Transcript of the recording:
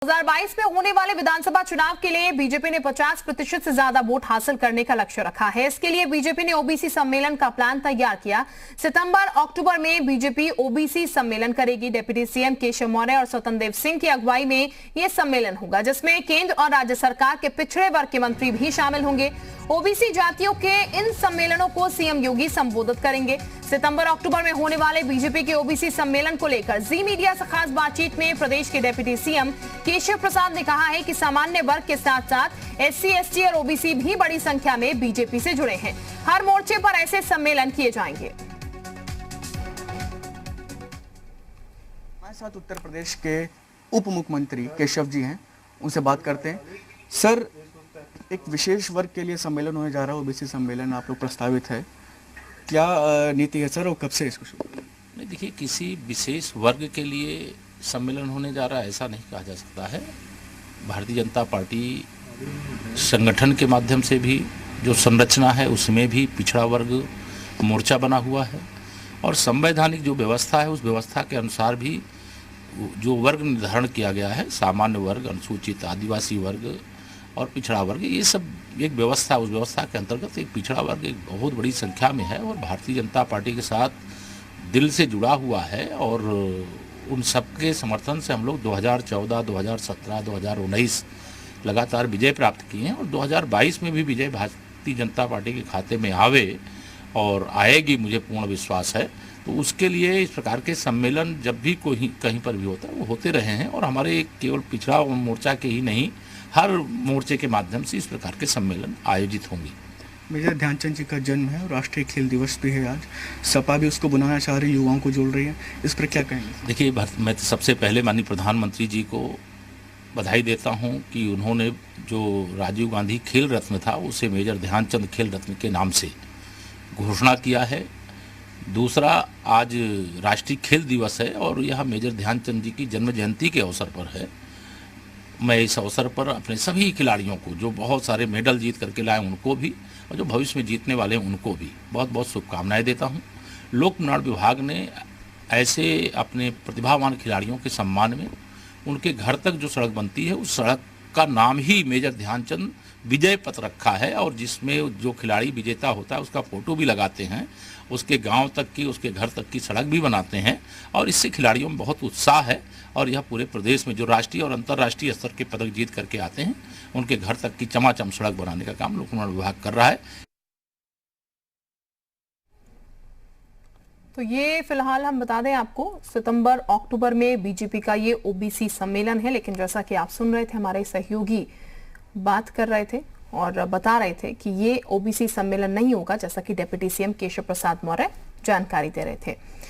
2022 में होने वाले विधानसभा चुनाव के लिए बीजेपी ने 50% से ज्यादा वोट हासिल करने का लक्ष्य रखा है। इसके लिए बीजेपी ने ओबीसी सम्मेलन का प्लान तैयार किया। सितंबर अक्टूबर में बीजेपी ओबीसी सम्मेलन करेगी। डिप्टी सीएम केशव मौर्य और स्वतंत्र देव सिंह की अगुवाई में यह सम्मेलन होगा, जिसमें केंद्र और राज्य सरकार के पिछड़े वर्ग के मंत्री भी शामिल होंगे। ओबीसी जातियों के इन सम्मेलनों को सीएम योगी संबोधित करेंगे। सितंबर अक्टूबर में होने वाले बीजेपी के ओबीसी सम्मेलन को लेकर जी मीडिया से खास बातचीत में प्रदेश के डिप्टी सीएम केशव प्रसाद ने कहा है कि सामान्य वर्ग के साथ साथ एससी, एसटी और ओबीसी भी बड़ी संख्या में बीजेपी से जुड़े हैं। हर मोर्चे पर ऐसे सम्मेलन किए जाएंगे। हमारे साथ उत्तर प्रदेश के उप मुख्यमंत्री केशव जी हैं, उनसे बात करते हैं। सर, एक विशेष वर्ग के लिए सम्मेलन होने जा रहा है, ओबीसी सम्मेलन आप लोग प्रस्तावित है, क्या नीति है सर और कब से इसको शुरू? नहीं, देखिए, किसी विशेष वर्ग के लिए सम्मेलन होने जा रहा है ऐसा नहीं कहा जा सकता है। भारतीय जनता पार्टी संगठन के माध्यम से भी जो संरचना है उसमें भी पिछड़ा वर्ग मोर्चा बना हुआ है और संवैधानिक जो व्यवस्था है उस व्यवस्था के अनुसार भी जो वर्ग निर्धारण किया गया है, सामान्य वर्ग, अनुसूचित आदिवासी वर्ग और पिछड़ा वर्ग, ये सब एक व्यवस्था, उस व्यवस्था के अंतर्गत एक पिछड़ा वर्ग एक बहुत बड़ी संख्या में है और भारतीय जनता पार्टी के साथ दिल से जुड़ा हुआ है और उन सबके समर्थन से हम लोग 2014, 2017, 2019 लगातार विजय प्राप्त किए हैं और 2022 में भी विजय भारतीय जनता पार्टी के खाते में आवे और आएगी, मुझे पूर्ण विश्वास है। तो उसके लिए इस प्रकार के सम्मेलन जब भी कोई कहीं पर भी होता है वो होते रहे हैं और हमारे केवल पिछड़ा मोर्चा के ही नहीं, हर मोर्चे के माध्यम से इस प्रकार के सम्मेलन आयोजित होंगे। मेजर ध्यानचंद जी का जन्म है और राष्ट्रीय खेल दिवस भी है आज, सपा भी उसको बनाना चाह रही है, युवाओं को जोड़ रही है, इस पर क्या कहेंगे? देखिए, मैं तो सबसे पहले माननीय प्रधानमंत्री जी को बधाई देता हूं कि उन्होंने जो राजीव गांधी खेल रत्न था उसे मेजर ध्यानचंद खेल रत्न के नाम से घोषणा किया है। दूसरा, आज राष्ट्रीय खेल दिवस है और यह मेजर ध्यानचंद जी की जन्म जयंती के अवसर पर है। मैं इस अवसर पर अपने सभी खिलाड़ियों को जो बहुत सारे मेडल जीत करके लाए उनको भी और जो भविष्य में जीतने वाले हैं उनको भी बहुत बहुत शुभकामनाएं देता हूं। लोक निर्माण विभाग ने ऐसे अपने प्रतिभावान खिलाड़ियों के सम्मान में उनके घर तक जो सड़क बनती है उस सड़क का नाम ही मेजर ध्यानचंद विजय पथ रखा है और जिसमें जो खिलाड़ी विजेता होता है उसका फोटो भी लगाते हैं, उसके गांव तक की, उसके घर तक की सड़क भी बनाते हैं और इससे खिलाड़ियों में बहुत उत्साह है और यह पूरे प्रदेश में जो राष्ट्रीय और अंतर्राष्ट्रीय स्तर के पदक जीत करके आते हैं उनके घर तक की चमाचम सड़क बनाने का काम लोक निर्माण विभाग कर रहा है। तो ये फिलहाल हम बता दें आपको, सितंबर अक्टूबर में बीजेपी का ये ओबीसी सम्मेलन है, लेकिन जैसा कि आप सुन रहे थे हमारे सहयोगी बात कर रहे थे और बता रहे थे कि ये ओबीसी सम्मेलन नहीं होगा, जैसा कि डिप्टी सीएम केशव प्रसाद मौर्य जानकारी दे रहे थे।